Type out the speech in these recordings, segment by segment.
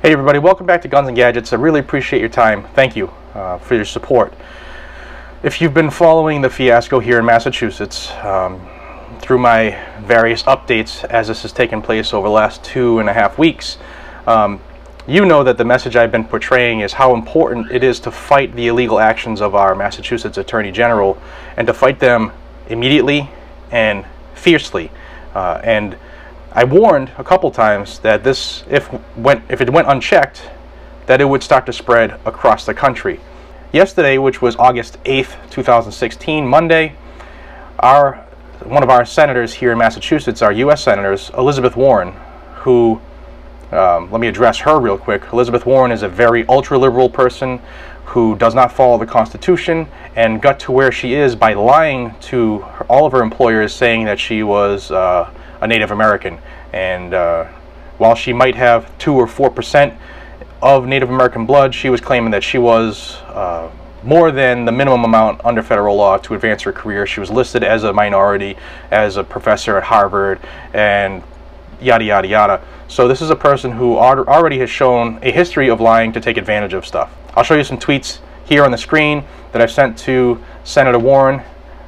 Hey everybody, welcome back to Guns and Gadgets. I really appreciate your time. Thank you for your support. If you've been following the fiasco here in Massachusetts through my various updates as this has taken place over the last 2.5 weeks, you know that the message I've been portraying is how important it is to fight the illegal actions of our Massachusetts Attorney General, and to fight them immediately and fiercely. And I warned a couple times that this, if it went unchecked, that it would start to spread across the country. Yesterday, which was August 8th, 2016, Monday, one of our senators here in Massachusetts, our U.S. senators, Elizabeth Warren, who, let me address her real quick. Elizabeth Warren is a very ultra-liberal person who does not follow the Constitution and got to where she is by lying to all of her employers, saying that she was a Native American. And while she might have 2 or 4% of Native American blood, she was claiming that she was more than the minimum amount under federal law to advance her career. She was listed as a minority, as a professor at Harvard, and yada yada yada. So this is a person who already has shown a history of lying to take advantage of stuff. I'll show you some tweets here on the screen that I've sent to Senator Warren,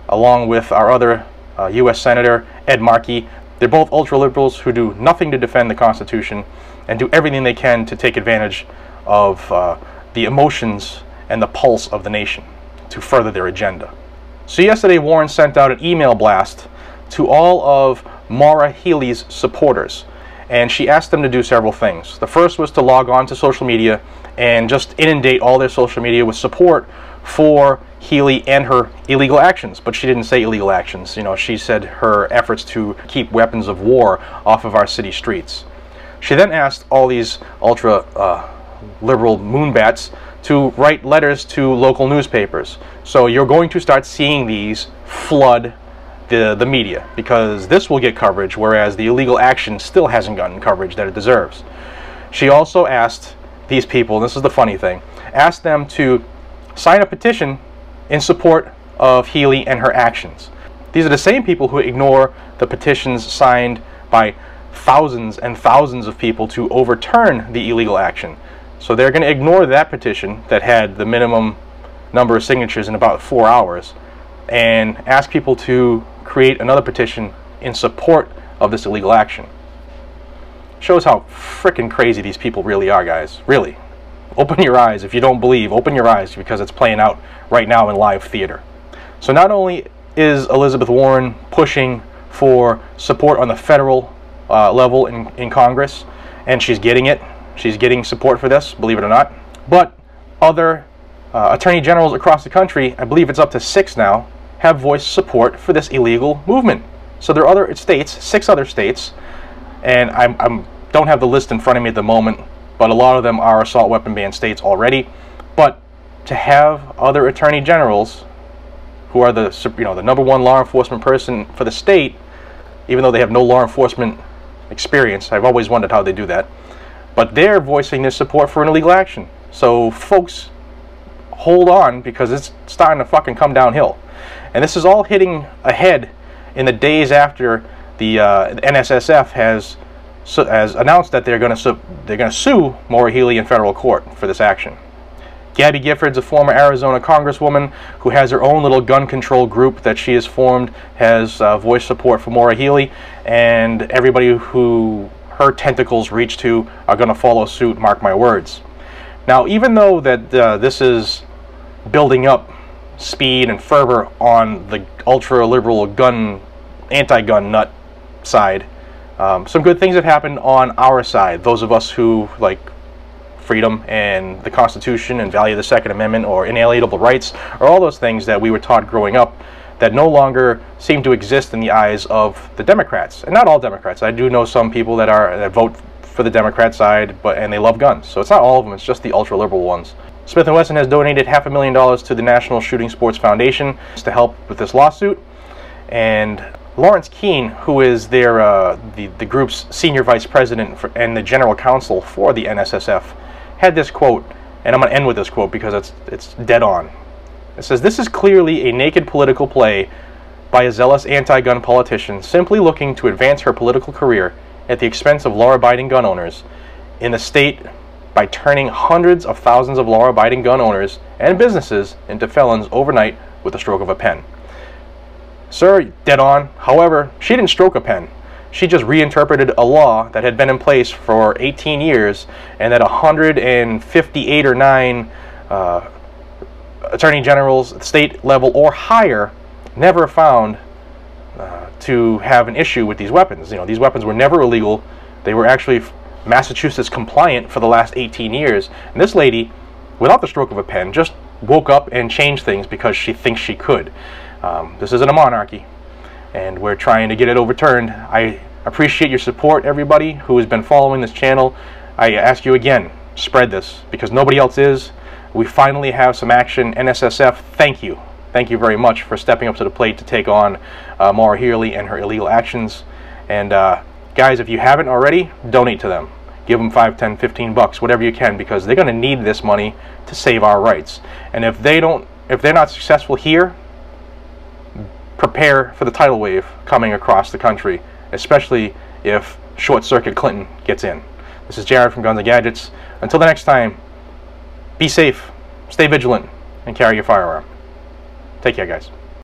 along with our other U.S. Senator, Ed Markey. They're both ultra-liberals who do nothing to defend the Constitution and do everything they can to take advantage of the emotions and the pulse of the nation to further their agenda. So yesterday, Warren sent out an email blast to all of Maura Healey's supporters, and she asked them to do several things. The first was to log on to social media and just inundate all their social media with support for Healey and her illegal actions. But she didn't say illegal actions. You know, she said her efforts to keep weapons of war off of our city streets. She then asked all these ultra-liberal moonbats to write letters to local newspapers. So you're going to start seeing these flood the media, because this will get coverage, whereas the illegal action still hasn't gotten coverage that it deserves. She also asked these people, and this is the funny thing, asked them to sign a petition in support of Healey and her actions. These are the same people who ignore the petitions signed by thousands and thousands of people to overturn the illegal action. So they're going to ignore that petition that had the minimum number of signatures in about 4 hours and ask people to create another petition in support of this illegal action. Shows how frickin' crazy these people really are, guys. Really. Open your eyes. If you don't believe, open your eyes, because it's playing out right now in live theater. So not only is Elizabeth Warren pushing for support on the federal level in Congress, and she's getting it. She's getting support for this, believe it or not. But other attorney generals across the country, I believe it's up to 6 now, have voiced support for this illegal movement. So there are other states, 6 other states, and I don't have the list in front of me at the moment, but a lot of them are assault weapon ban states already. But to have other attorney generals who are the #1 law enforcement person for the state, even though they have no law enforcement experience, I've always wondered how they do that, but they're voicing their support for an illegal action. So folks, hold on, because it's starting to fucking come downhill. And this is all hitting ahead in the days after the NSSF has announced that they're going to sue Maura Healey in federal court for this action. Gabby Giffords, a former Arizona congresswoman who has her own little gun control group that she has formed, has voiced support for Maura Healey, and everybody who her tentacles reach to are going to follow suit, mark my words. Now, even though that this is building up speed and fervor on the ultra-liberal anti-gun nut side, some good things have happened on our side. Those of us who like freedom and the Constitution and value the Second Amendment or inalienable rights, or all those things that we were taught growing up that no longer seem to exist in the eyes of the Democrats. And not all Democrats. I do know some people that vote for the Democrat side, and they love guns. So it's not all of them, it's just the ultra-liberal ones. Smith & Wesson has donated $500,000 to the National Shooting Sports Foundation to help with this lawsuit. And Lawrence Keene, who is the group's senior vice president and the general counsel for the NSSF, had this quote, and I'm going to end with this quote because it's dead on. It says, "This is clearly a naked political play by a zealous anti-gun politician simply looking to advance her political career at the expense of law-abiding gun owners in the state by turning hundreds of thousands of law-abiding gun owners and businesses into felons overnight with the stroke of a pen. Sir, dead on. However, she didn't stroke a pen. She just reinterpreted a law that had been in place for 18 years and that 158 or 9 attorney generals, state level or higher, never found to have an issue with these weapons. You know, these weapons were never illegal. They were actually Massachusetts compliant for the last 18 years. And this lady, without the stroke of a pen, just woke up and changed things because she thinks she could. This isn't a monarchy, and we're trying to get it overturned. I appreciate your support, everybody who has been following this channel. I ask you again, spread this, because nobody else is. We finally have some action. NSSF, thank you. Thank you very much for stepping up to the plate to take on Maura Healey and her illegal actions. And guys, if you haven't already, donate to them. Give them $5, $10, $15, whatever you can, because they're going to need this money to save our rights. And if they're not successful here, prepare for the tidal wave coming across the country, especially if Short Circuit Clinton gets in. This is Jared from Guns and Gadgets. Until the next time, be safe, stay vigilant, and carry your firearm. Take care, guys.